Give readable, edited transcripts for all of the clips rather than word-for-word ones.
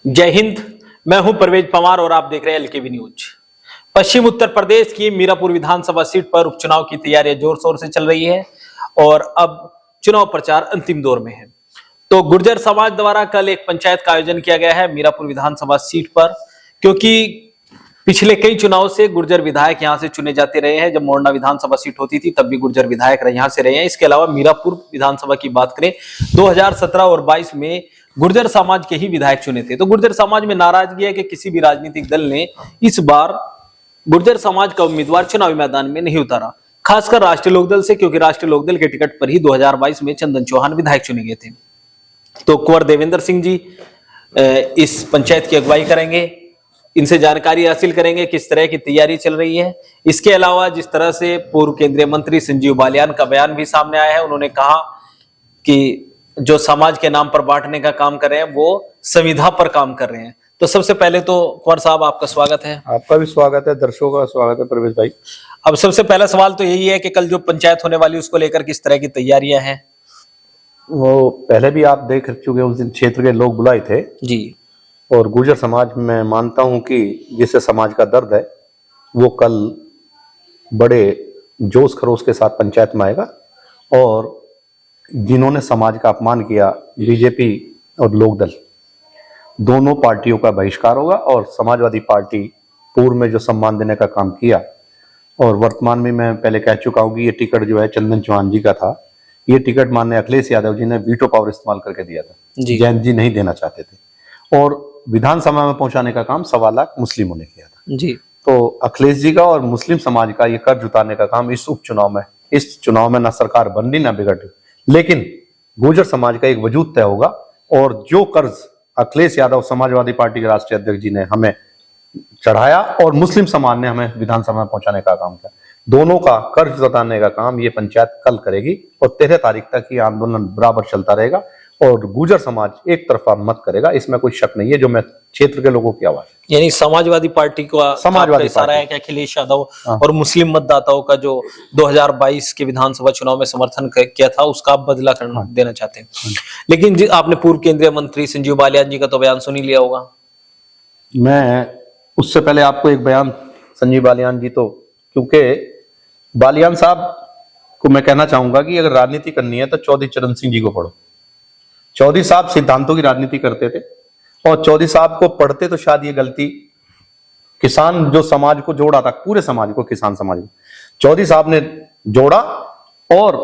जय हिंद। मैं हूं परवेज पवार और आप देख रहे हैं एलकेबी न्यूज। पश्चिम उत्तर प्रदेश की मीरापुर विधानसभा सीट पर उपचुनाव की तैयारियां जोर शोर से चल रही है और अब चुनाव प्रचार अंतिम दौर में है। तो गुर्जर समाज द्वारा कल एक पंचायत का आयोजन किया गया है मीरापुर विधानसभा सीट पर, क्योंकि पिछले कई चुनाव से गुर्जर विधायक यहां से चुने जाते रहे हैं। जब मोरना विधानसभा सीट होती थी तब भी गुर्जर विधायक यहां से रहे हैं। इसके अलावा मीरापुर विधानसभा की बात करें 2017 और 22 में गुर्जर समाज के ही विधायक चुने थे। तो गुर्जर समाज में नाराजगी है कि किसी भी राजनीतिक दल ने इस बार गुर्जर समाज का उम्मीदवार चुनावी मैदान में नहीं उतारा, खासकर राष्ट्रीय लोकदल से, क्योंकि राष्ट्रीय लोकदल के टिकट पर ही 2022 में चंदन चौहान विधायक चुने गए थे। तो कुंवर देवेंद्र सिंह जी इस पंचायत की अगुवाई करेंगे, इनसे जानकारी हासिल करेंगे किस तरह की तैयारी चल रही है। इसके अलावा जिस तरह से पूर्व केंद्रीय मंत्री संजीव बालियान का बयान भी सामने आया है, उन्होंने कहा कि जो समाज के नाम पर बांटने का काम कर रहे हैं वो संविधा पर काम कर रहे हैं। तो सबसे पहले तो कुंवर साहब आपका स्वागत है। आपका भी स्वागत है, दर्शकों का स्वागत है परवेज भाई। अब सबसे पहला सवाल तो यही है कि कल जो पंचायत होने वाली उसको लेकर किस तरह की तैयारियां हैं? वो पहले भी आप देख चुके उस दिन क्षेत्र के लोग बुलाए थे जी, और गुर्जर समाज में मानता हूं कि जिससे समाज का दर्द है वो कल बड़े जोश खरोश के साथ पंचायत में आएगा। और जिन्होंने समाज का अपमान किया, बीजेपी और लोकदल दोनों पार्टियों का बहिष्कार होगा। और समाजवादी पार्टी पूर्व में जो सम्मान देने का काम किया और वर्तमान में मैं पहले कह चुका हूं कि ये टिकट जो है चंदन चौहान जी का था, ये टिकट माननीय अखिलेश यादव जी ने वीटो पावर इस्तेमाल करके दिया था। जयंत जी नहीं देना चाहते थे और विधानसभा में पहुंचाने का काम 1.25 लाख मुस्लिमों ने किया था जी। तो अखिलेश जी का और मुस्लिम समाज का ये कर्ज उतारने का काम इस चुनाव में ना सरकार बन रही ना बिगड़ रही, लेकिन गुर्जर समाज का एक वजूद तय होगा। और जो कर्ज अखिलेश यादव समाजवादी पार्टी के राष्ट्रीय अध्यक्ष जी ने हमें चढ़ाया और मुस्लिम समाज ने हमें विधानसभा में पहुंचाने का काम किया, दोनों का कर्ज उतारने का काम ये पंचायत कल करेगी। और 13 तारीख तक ये आंदोलन बराबर चलता रहेगा और गुर्जर समाज एक तरफा मत करेगा, इसमें कोई शक नहीं है। जो मैं क्षेत्र के लोगों की आवाज, यानी समाजवादी पार्टी को समाजवादी इशारा है कि अखिलेश यादव और मुस्लिम मतदाताओं का जो 2022 के विधानसभा चुनाव में समर्थन किया था उसका आप बदला देना चाहते हैं। लेकिन आपने पूर्व केंद्रीय मंत्री संजीव बालियान जी का तो बयान सुन ही लिया होगा। मैं उससे पहले आपको एक बयान संजीव बालियान जी, तो क्योंकि बालियान साहब को मैं कहना चाहूंगा कि अगर राजनीति करनी है तो चौधरी चरण सिंह जी को पढ़ो। चौधरी साहब सिद्धांतों की राजनीति करते थे और चौधरी साहब को पढ़ते तो शायद ये गलती, किसान जो समाज को जोड़ा था, पूरे समाज को, किसान समाज को चौधरी साहब ने जोड़ा और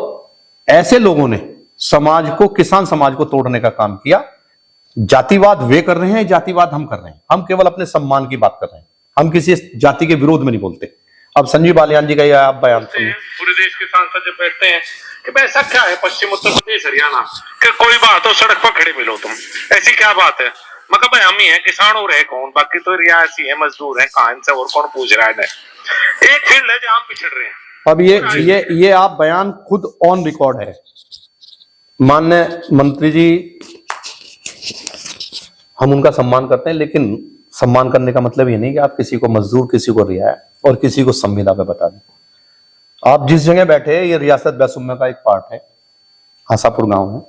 ऐसे लोगों ने समाज को, किसान समाज को तोड़ने का काम किया। जातिवाद वे कर रहे हैं, जातिवाद हम कर रहे हैं। हम केवल अपने सम्मान की बात कर रहे हैं, हम किसी जाति के विरोध में नहीं बोलते। अब संजीव बालियान जी का यह आप बयान सुनिए। पूरे देश के सांसद जब बैठते हैं कि भाई ऐसा क्या है पश्चिम उत्तर प्रदेश हरियाणा कि कोई बात हो सड़क पर खड़े मिलो तुम, ऐसी क्या बात है? मगर भाई हम ही हैं, किसान और है कौन, बाकी तो रियासी है, मजदूर है, कहां से और कौन पूछ रहा है? एक फील्ड है जहां हम पिछड़ रहे हैं। अब ये आप बयान खुद ऑन रिकॉर्ड है। माननीय मंत्री जी, हम उनका सम्मान करते हैं, लेकिन सम्मान करने का मतलब ये नहीं कि आप किसी को मजदूर, किसी को रियायत और किसी को संविदा पे बता दें। आप जिस जगह बैठे हैं ये रियासत बैसुम्मा का एक पार्ट है, आसापुर गांव है।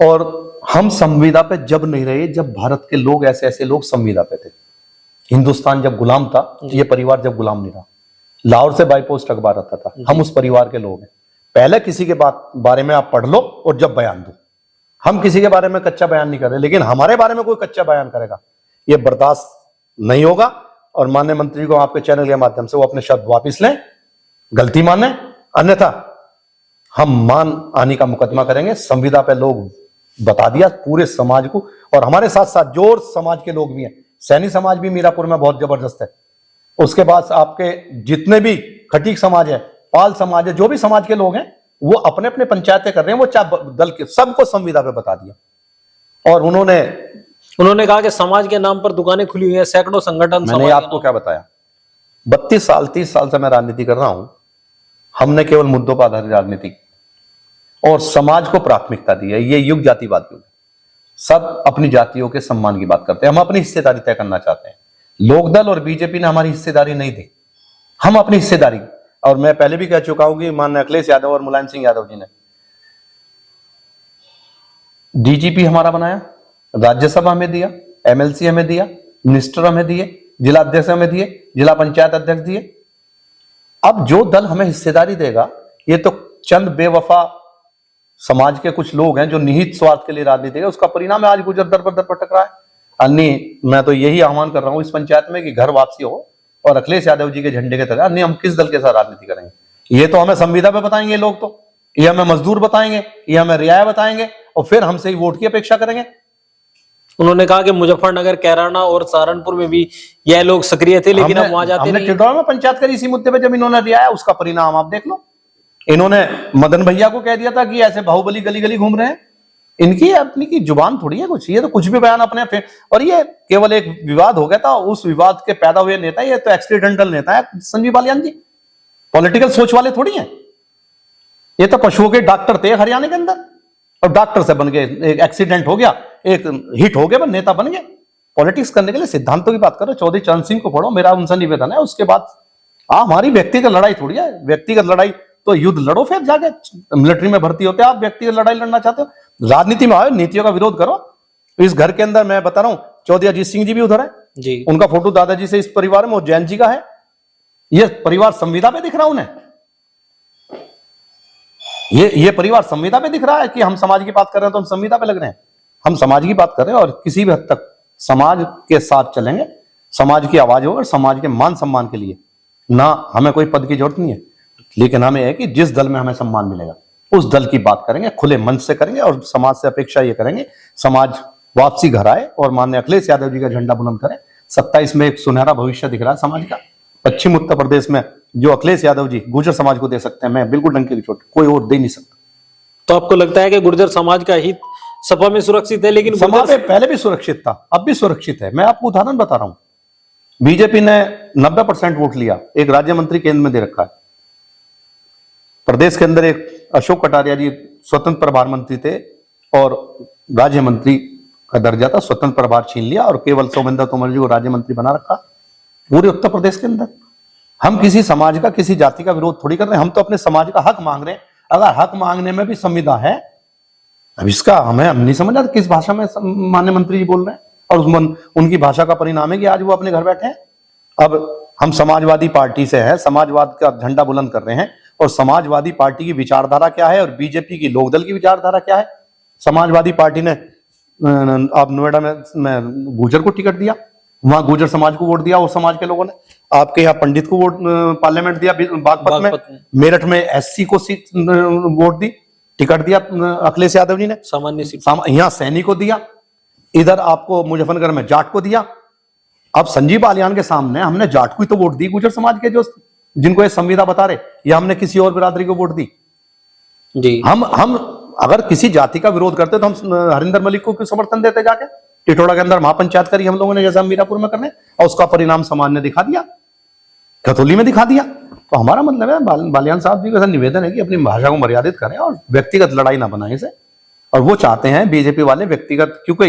और हम संविदा पे जब नहीं रहे जब भारत के लोग, ऐसे लोग संविदा पे थे। हिंदुस्तान जब गुलाम था, ये परिवार जब गुलाम नहीं रहा, लाहौर से बाई पोस्ट अखबार आता था, हम उस परिवार के लोग हैं। पहले किसी के बारे में आप पढ़ लो और जब बयान दो। हम किसी के बारे में कच्चा बयान नहीं कर रहे, लेकिन हमारे बारे में कोई कच्चा बयान करेगा ये बर्दाश्त नहीं होगा। और माननीय मंत्री को आपके चैनल के माध्यम से वो अपने शब्द वापस लें, गलती माने, अन्यथा हम मान आने का मुकदमा करेंगे। संविदा पे लोग बता दिया पूरे समाज को, और हमारे साथ साथ जोर समाज के लोग भी हैं। सैनी समाज भी मीरापुर में बहुत जबरदस्त है। उसके बाद आपके जितने भी खटीक समाज है, पाल समाज है, जो भी समाज के लोग हैं वो अपने अपने पंचायतें कर रहे हैं। वो चाहे दल के सबको संविदा पे बता दिया। और उन्होंने कहा कि समाज के नाम पर दुकानें खुली हुई हैं, सैकड़ों संगठन। मैंने आपको क्या बताया, 32 साल 30 साल से मैं राजनीति कर रहा हूं। हमने केवल मुद्दों पर आधारित राजनीति और समाज को प्राथमिकता दी है। ये युग जातिवाद युग, सब अपनी जातियों के सम्मान की बात करते हैं। हम अपनी हिस्सेदारी तय करना चाहते हैं। लोकदल और बीजेपी ने हमारी हिस्सेदारी नहीं दी, हम अपनी हिस्सेदारी। और मैं पहले भी कह चुका हूं कि माननीय अखिलेश यादव और मुलायम सिंह यादव जी ने डीजीपी हमारा बनाया, राज्यसभा में दिया, एमएलसी हमें दिया, मिनिस्टर हमें दिए, जिला अध्यक्ष हमें दिए, जिला पंचायत अध्यक्ष दिए। अब जो दल हमें हिस्सेदारी देगा, ये तो चंद बेवफा समाज के कुछ लोग हैं जो निहित स्वार्थ के लिए राजनीति है, उसका परिणाम है आज गुर्जर दर पर दर भटक रहा है। अन्य मैं तो यही आह्वान कर रहा हूं इस पंचायत में कि घर वापसी हो और अखिलेश यादव जी के झंडे के तले। अन्य हम किस दल के साथ राजनीति करेंगे? ये तो हमें संविदा पे बताएंगे लोग, तो ये हमें मजदूर बताएंगे, ये हमें रियायत बताएंगे और फिर हमसे ही वोट की अपेक्षा करेंगे। उन्होंने कहा कि मुजफ्फरनगर, कैराना और सहारनपुर में भी यह लोग सक्रिय थे, लेकिन अब वहां जाते नहीं। टिटौड़ा में पंचायत करी इसी मुद्दे पे, जब इन्होंने रियाया उसका परिणाम आप देख लो। इन्होंने मदन भैया को कह दिया था कि ऐसे बाहुबली गली गली घूम रहे हैं। इनकी अपनी की जुबान थोड़ी है कुछ, ये तो कुछ भी बयान अपने और ये केवल एक विवाद हो गया था, उस विवाद के पैदा हुए नेता, ये तो एक्सीडेंटल नेता है संजीव बालियान जी, पॉलिटिकल सोच वाले थोड़ी हैं। ये तो पशुओं के डॉक्टर थे हरियाणा के अंदर, और डॉक्टर से बन गए, एक एक्सीडेंट हो गया, एक हिट हो गया, बस नेता बन गए। पॉलिटिक्स करने के लिए सिद्धांतों की बात करो, चौधरी चरण सिंह को पढ़ो, मेरा उनसे निवेदन है। उसके बाद हमारी व्यक्तिगत लड़ाई थोड़ी है, व्यक्तिगत लड़ाई तो युद्ध लड़ो, फिर जाके मिलिट्री में भर्ती होते आप व्यक्तिगत लड़ाई लड़ना चाहते हो, राजनीति में आओ, नीतियों का विरोध करो। इस घर के अंदर मैं बता रहा हूं, चौधरी अजीत सिंह जी भी उधर है जी, उनका फोटो दादाजी से इस परिवार में, वो जैन जी का है। ये परिवार संविदा पे दिख रहा है उन्हें, ये परिवार संविदा पे दिख रहा है कि हम समाज की बात कर रहे हैं तो हम संविदा पे लग रहे हैं। हम समाज की बात कर रहे हैं और किसी भी हद तक समाज के साथ चलेंगे, समाज की आवाज होगा, समाज के मान सम्मान के लिए। ना हमें कोई पद की जरूरत नहीं है, लेकिन हमें है कि जिस दल में हमें सम्मान मिलेगा उस दल की बात करेंगे, खुले मन से करेंगे और समाज से अपेक्षा ये करेंगे समाज वापसी घर आए और माननीय अखिलेश यादव जी का झंडा बुलंद करें। 27 में एक सुनहरा भविष्य दिख रहा है समाज का। पश्चिम उत्तर प्रदेश में जो अखिलेश यादव जी गुर्जर समाज को दे सकते हैं, मैं बिल्कुल डंके की चोट कोई और दे नहीं सकता। तो आपको लगता है कि गुर्जर समाज का हित सपा में सुरक्षित है, लेकिन समाज में पहले भी सुरक्षित था, अब भी सुरक्षित है। मैं आपको उदाहरण बता रहा हूं, बीजेपी ने 90% वोट लिया, एक राज्य मंत्री केंद्र में दे रखा है। प्रदेश के अंदर एक अशोक कटारिया जी स्वतंत्र प्रभार मंत्री थे और राज्य मंत्री का दर्जा था, स्वतंत्र प्रभार छीन लिया और केवल सोमेंद्र तोमर जी को राज्य मंत्री बना रखा पूरे उत्तर प्रदेश के अंदर। हम किसी समाज का, किसी जाति का विरोध थोड़ी कर रहे हैं, हम तो अपने समाज का हक मांग रहे हैं। अगर हक मांगने में भी संविदा है, अब इसका हमें नहीं समझ आता किस भाषा में माननीय मंत्री जी बोल रहे हैं, और उनकी भाषा का परिणाम है कि आज वो अपने घर बैठे हैं। अब हम समाजवादी पार्टी से है, समाजवाद का झंडा बुलंद कर रहे हैं, और समाजवादी पार्टी की विचारधारा क्या है और बीजेपी की लोकदल की विचारधारा क्या है। समाजवादी पार्टी ने आप नोएडा में गुर्जर को टिकट दिया, वहां गुर्जर समाज को वोट दिया, वो समाज के लोगों ने। आपके यहाँ पंडित को वोट पार्लियामेंट दिया बागपत में, मेरठ में एससी को सीट वोट दी, टिकट दिया अखिलेश यादव जी ने, सामान्य सीट यहाँ सैनी को दिया, इधर आपको मुजफ्फरनगर में जाट को दिया। अब संजीव बालियान के सामने हमने जाट को ही तो वोट दी, गुर्जर समाज के जो जिनको ये संविदा बता रहे, या हमने किसी और बिरादरी को वोट दी जी। हम अगर किसी जाति का विरोध करते तो हम हरिंदर मलिक को क्यों समर्थन देते? जाके टिटौड़ा के अंदर महापंचायत करी हम लोगों ने, जैसा मीरापुर में करने, और उसका परिणाम समाज ने दिखा दिया, खतौली में दिखा दिया। तो हमारा मतलब है बालियान साहब जी का निवेदन है कि अपनी भाषा को मर्यादित करें और व्यक्तिगत लड़ाई ना बनाएं इसे। और वो चाहते हैं बीजेपी वाले व्यक्तिगत, क्योंकि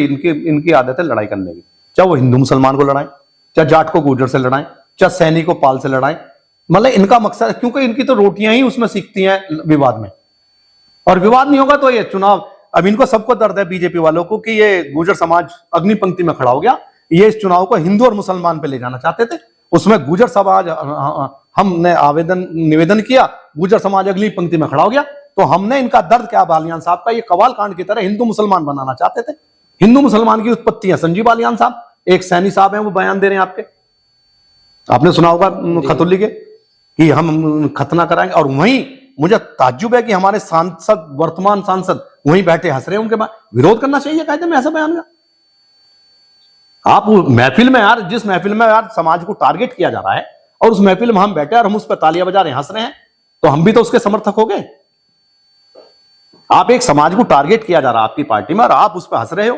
इनकी आदत है लड़ाई करने की, चाहे वो हिंदू मुसलमान को लड़ाएं, चाहे जाट को गुर्जर से लड़ाएं, चाहे सैनी को पाल से लड़ाएं। मतलब इनका मकसद, क्योंकि इनकी तो रोटियां ही उसमें सीखती हैं विवाद में, और विवाद नहीं होगा तो ये चुनाव। अब इनको सबको दर्द है बीजेपी वालों को कि ये गुर्जर समाज अग्नि पंक्ति में खड़ा हो गया। ये इस चुनाव को हिंदू और मुसलमान पे ले जाना चाहते थे, उसमें गुर्जर समाज, हमने निवेदन किया, गुर्जर समाज अगली पंक्ति में खड़ा हो गया। तो हमने इनका दर्द क्या, बालियान साहब का ये कवाल कांड की तरह हिंदू मुसलमान बनाना चाहते थे। हिंदू मुसलमान की उत्पत्ति है संजीव बालियान साहब, एक सैनी साहब हैं, वो बयान दे रहे हैं आपने सुना होगा खतौली के, कि हम खतना कराएंगे। और वहीं मुझे ताज्जुब है कि हमारे सांसद, वर्तमान सांसद वहीं बैठे हंस रहे हैं। उनके बाद विरोध करना चाहिए कायदे में ऐसा बयान का। आप महफिल में यार, जिस महफिल में यार समाज को टारगेट किया जा रहा है, और उस महफिल में हम बैठे और हम उस पर तालियां बजा रहे हैं, हंस रहे हैं, तो हम भी तो उसके समर्थक हो गए। आप एक समाज को टारगेट किया जा रहा है आपकी पार्टी में और आप उस पर हंस रहे हो।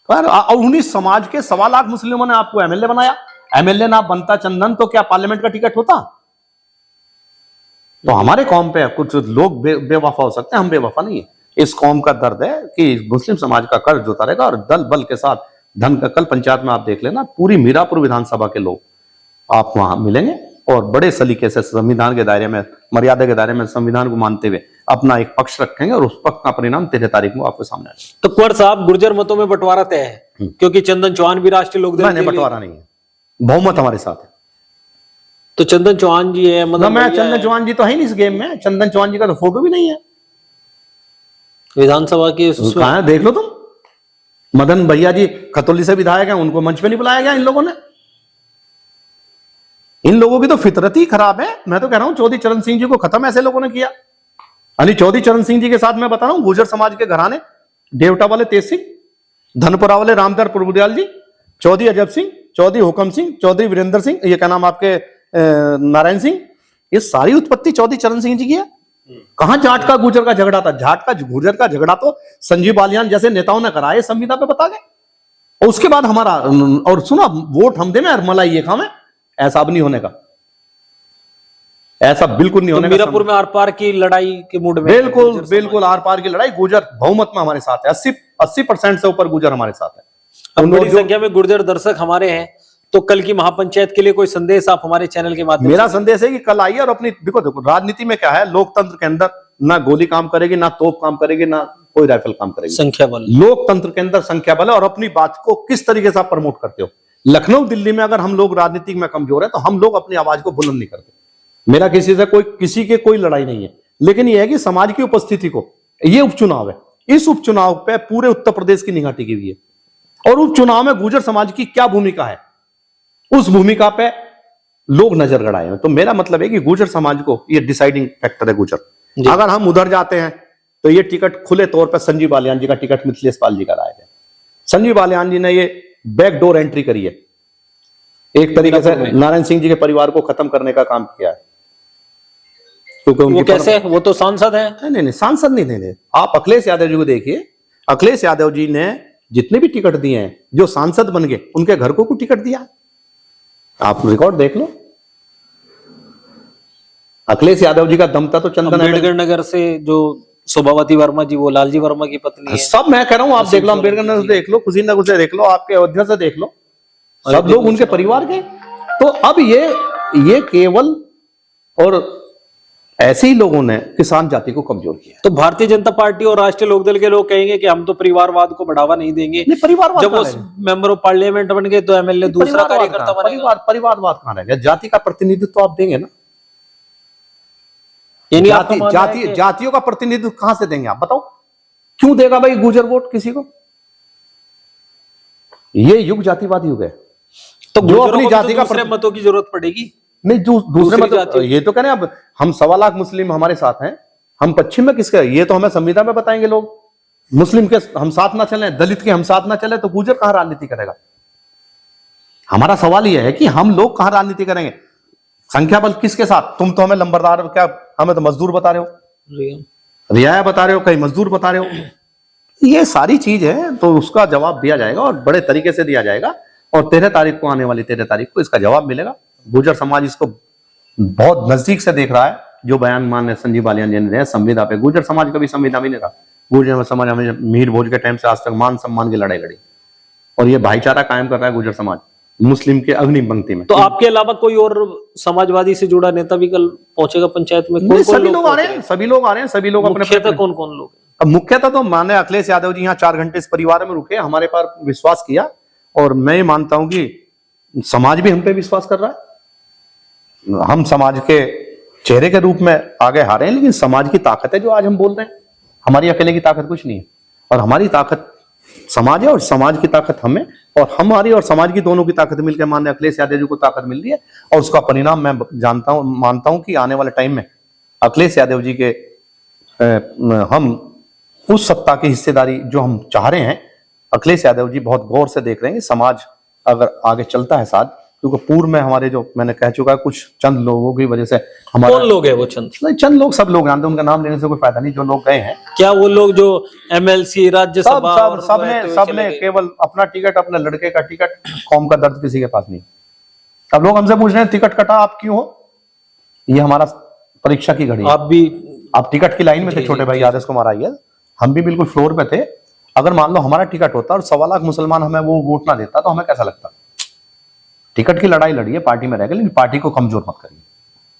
और उन्हीं समाज के 1.25 लाख मुस्लिमों ने आपको एमएलए बनाया। एमएलए ना बनता चंदन तो क्या पार्लियामेंट का टिकट होता? तो हमारे कौम पे कुछ लोग बेवफा हो सकते हैं, हम बेवफा नहीं है। इस कौम का दर्द है कि मुस्लिम समाज का कर्ज होता रहेगा और दल बल के साथ धन का। कल पंचायत में आप देख लेना, पूरी मीरापुर विधानसभा के लोग आप वहां मिलेंगे और बड़े सलीके से संविधान के दायरे में, मर्यादा के दायरे में संविधान को मानते हुए अपना एक पक्ष रखेंगे और उस पक्ष का परिणाम 13 तारीख को आपके सामने आएगा। तो कुंवर साहब, गुर्जर मतों में बंटवारा तय है, क्योंकि चंदन चौहान भी राष्ट्रीय लोकदल नहीं, बंटवारा नहीं है, बहुमत हमारे साथ है। तो चंदन चौहान जी है, मदन मैं भैया चंदन है, चौहान जी तो है नहीं इस गेम में, चंदन चौहान जी का तो फोटो भी नहीं है विधानसभा की उसमें। कहाँ है देख लो तुम। मदन भैया जी खतौली से विधायक हैं, उनको मंच पे नहीं बुलाया गया इन लोगों ने। इन लोगों की तो फितरत ही खराब है। मैं तो कह रहा हूं चौधरी चरण सिंह जी को खत्म ऐसे लोगों ने किया। यानी चौधरी चरण सिंह जी के साथ मैं बता रहा हूं गुर्जर समाज के घराने, देवटा वाले तेज सिंह, धनपुरा वाले रामधर प्रभुदयाल जी, चौधरी अजब सिंह, चौधरी हुकम सिंह, चौधरी वीरेंद्र सिंह, ये क्या नाम आपके नारायण सिंह, ये सारी उत्पत्ति चौधरी चरण सिंह जी की है। कहां जाट का गुर्जर का झगड़ा था? जाट का गुर्जर का झगड़ा तो संजीव बालियान जैसे नेताओं ने कराया, संविदा पे बता गए। और उसके बाद हमारा, और सुना, वोट हम दे में और मलाई ये काम है, ऐसा अब नहीं होने का, ऐसा बिल्कुल नहीं तो होने का। मीरापुर में आर पार की लड़ाई के मूड में बिल्कुल बिल्कुल आर पार की लड़ाई। गुर्जर बहुमत में हमारे साथ है, 80% से ऊपर गुर्जर हमारे साथ है। अब बड़ी संख्या में गुर्जर दर्शक हमारे हैं, तो कल की महापंचायत के लिए कोई संदेश आप हमारे चैनल के माध्यम मेरा संदेश है कि कल आइए और अपनी, देखो राजनीति में क्या है, लोकतंत्र के अंदर ना गोली काम करेगी, ना तोप काम करेगी, ना कोई राइफल काम करेगी, संख्या बल। लोकतंत्र के अंदर संख्या बल है। और अपनी बात को किस तरीके से आप प्रमोट करते हो। लखनऊ दिल्ली में अगर हम लोग राजनीति में कमजोर है तो हम लोग अपनी आवाज को बुलंद नहीं करते। मेरा किसी से किसी के कोई लड़ाई नहीं है, लेकिन यह है कि समाज की उपस्थिति को, ये उपचुनाव है, इस उपचुनाव पे पूरे उत्तर प्रदेश की निगाह टिकी हुई है। और उपचुनाव में गुर्जर समाज की क्या भूमिका है, उस भूमिका पे लोग नजर गड़ाए हैं। तो मेरा मतलब है कि गुर्जर समाज को ये डिसाइडिंग फैक्टर है गुर्जर। अगर हम उधर जाते हैं तो ये टिकट खुले तौर पर संजीव बालियान जी का टिकट मिथिलेश पाल जी का लाया गया। संजीव बालियान जी ने ये बैकडोर एंट्री करी है, एक तरीके से नारायण सिंह जी के परिवार को खत्म करने का काम किया है। क्योंकि वो कैसे, वो तो सांसद है। नहीं, सांसद नहीं। आप अखिलेश यादव जी को देखिए, अखिलेश यादव जी ने जितने भी टिकट दिए हैं, जो सांसद बन गए उनके घर को टिकट दिया। आप रिकॉर्ड देख लो। अखिलेश यादव जी का दम था तो चंदन अम्बेडकर नगर से जो शोभावती वर्मा जी, वो लालजी वर्मा की पत्नी है। सब मैं कह रहा हूं, आप देख लो, अम्बेडकर नगर से देख लो, कुशीनगर से देख लो, आपके अयोध्या से देख लो, सब लोग उनके परिवार के। तो अब ये केवल और ऐसे ही लोगों ने किसान जाति को कमजोर किया। तो भारतीय जनता पार्टी और राष्ट्रीय लोकदल के लोग कहेंगे कि हम तो परिवारवाद को बढ़ावा नहीं देंगे। नहीं, परिवारवाद जब वो मेंबर ऑफ पार्लियामेंट बन गए तो एमएलए दूसरा कार्यकर्ता बनेगा। परिवारवाद कहां रह गया? जाति का प्रतिनिधित्व तो आप देंगे ना। जातियों का प्रतिनिधित्व कहां से देंगे आप बताओ? क्यों देगा भाई गुर्जर वोट किसी को? ये युग जातिवादी युग है। तो जो अपनी जाति का दूसरे मतों की जरूरत पड़ेगी। नहीं, दूसरे मत, ये तो कह रहे हैं, अब हम 1.25 लाख मुस्लिम हमारे साथ हैं, हम पश्चिम में किसके, ये तो हमें संविदा में बताएंगे लोग। मुस्लिम के हम साथ ना चले, दलित के हम साथ ना चले, तो गुर्जर कहां राजनीति करेगा? हमारा सवाल यह है कि हम लोग कहां राजनीति करेंगे? संख्या बल किसके साथ? तुम तो हमें लंबरदार, क्या हमें तो मजदूर बता रहे हो, रियाया बता रहे हो, कहीं मजदूर बता रहे हो। ये सारी चीज है, तो उसका जवाब दिया जाएगा और बड़े तरीके से दिया जाएगा। और 13 तारीख को, आने वाली 13 तारीख को इसका जवाब मिलेगा। गुर्जर समाज इसको बहुत नजदीक से देख रहा है। जो बयान माननीय संजीव बालियान जी ने दिया संविदा पे, गुर्जर समाज कभी संविदा में नहीं रहा। गुर्जर समाज हमें मीर भोज के टाइम से आज तक मान सम्मान की लड़ाई लड़ी, और ये भाईचारा कायम कर रहा है गुर्जर समाज मुस्लिम के अग्नि पंक्ति में। तो आपके अलावा कोई और समाजवादी से जुड़ा नेता भी कल पहुंचेगा पंचायत में? सभी लोग आ रहे हैं, सभी लोग आ रहे हैं, सभी लोग अपने। कौन कौन लोग? अब मुख्यतः तो माननीय अखिलेश यादव जी यहाँ 4 घंटे इस परिवार में रुके, हमारे पर विश्वास किया, और मैं ये मानता हूं कि समाज भी हम पे विश्वास कर रहा है। हम समाज के चेहरे के रूप में आगे हारे हैं, लेकिन समाज की ताकत है जो आज हम बोल रहे हैं। हमारी अकेले की ताकत कुछ नहीं है, और हमारी ताकत समाज है और समाज की ताकत हमें, और हमारी और समाज की दोनों की ताकत मिलकर माननीय अखिलेश यादव जी को ताकत मिल रही है। और उसका परिणाम मैं जानता हूं, मानता हूं कि आने वाले टाइम में अखिलेश यादव जी के हम उस सत्ता की हिस्सेदारी जो हम चाह रहे हैं, अखिलेश यादव जी बहुत गौर से देख रहे हैं। समाज अगर आगे चलता है साथ, क्योंकि पूर्व में हमारे, जो मैंने कह चुका है, कुछ चंद लोगों की वजह से हमारा। कौन लोग हैं वो चंद? नहीं, चंद लोग, सब लोग जानते हैं, उनका नाम लेने से कोई फायदा नहीं। जो लोग गए हैं, क्या वो लोग जो एमएलसी, राज्यसभा, सबने केवल अपना टिकट, अपने लड़के का टिकट, कौम का दर्द किसी के पास नहीं। अब लोग हमसे पूछ रहे हैं टिकट कटा आप क्यों हो? ये हमारा परीक्षा की घड़ी है। आप टिकट की लाइन में थे, छोटे भाई आदेश कुमार अय्यर, हम भी बिल्कुल फ्लोर पे थे। अगर मान लो हमारा टिकट होता और 1.25 लाख मुसलमान हमें वो वोट ना देता, तो हमें कैसा लगता? टिकट की लड़ाई लड़ी है, पार्टी में रह गए, लेकिन पार्टी को कमजोर मत करिए।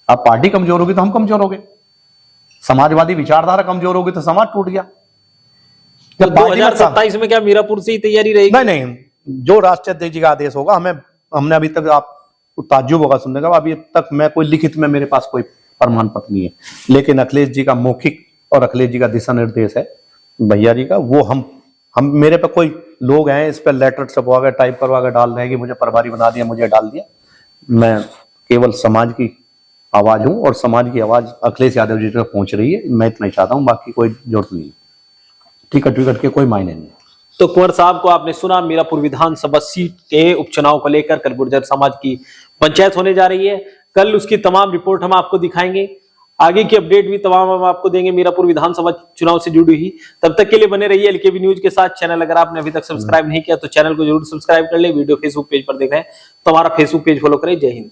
अब पार्टी कमजोर होगी तो हम कमजोर हो गए। समाजवादी विचारधारा कमजोर होगी तो समाज टूट गया। तो जब पार्टी में 2027 में क्या मीरापुर से ही तैयारी रहेगी? नहीं नहीं, जो राष्ट्रीय अध्यक्ष जी का आदेश होगा, हमने अभी तक, आपको ताज्जुब होगा सुनने का, अभी तक मैं कोई लिखित में मेरे पास कोई प्रमाण पत्र नहीं है, लेकिन अखिलेश जी का मौखिक और अखिलेश जी का दिशा निर्देश है भैया जी का, वो हम मेरे पे कोई लोग हैं इस पर लेटर छपवा के टाइप करवा के डाल रहे हैं कि मुझे प्रभारी बना दिया, मुझे डाल दिया। मैं केवल समाज की आवाज हूं और समाज की आवाज अखिलेश यादव जी तक पहुंच रही है, मैं इतना ही चाहता हूं, बाकी कोई जरूरत नहीं है, टिकट के कोई मायने नहीं। तो कुंवर साहब को आपने सुना, मीरापुर विधानसभा सीट के उपचुनाव को लेकर कल गुर्जर समाज की पंचायत होने जा रही है। कल उसकी तमाम रिपोर्ट हम आपको दिखाएंगे, आगे की अपडेट भी तमाम हम आपको देंगे मीरापुर विधानसभा चुनाव से जुड़ी हुई। तब तक के लिए बने रहिए एलकेबी न्यूज के साथ। चैनल अगर आपने अभी तक सब्सक्राइब नहीं किया तो चैनल को जरूर सब्सक्राइब कर ले। वीडियो फेसबुक पेज पर देख रहे हैं तो हमारा फेसबुक पेज फॉलो करें। जय हिंद।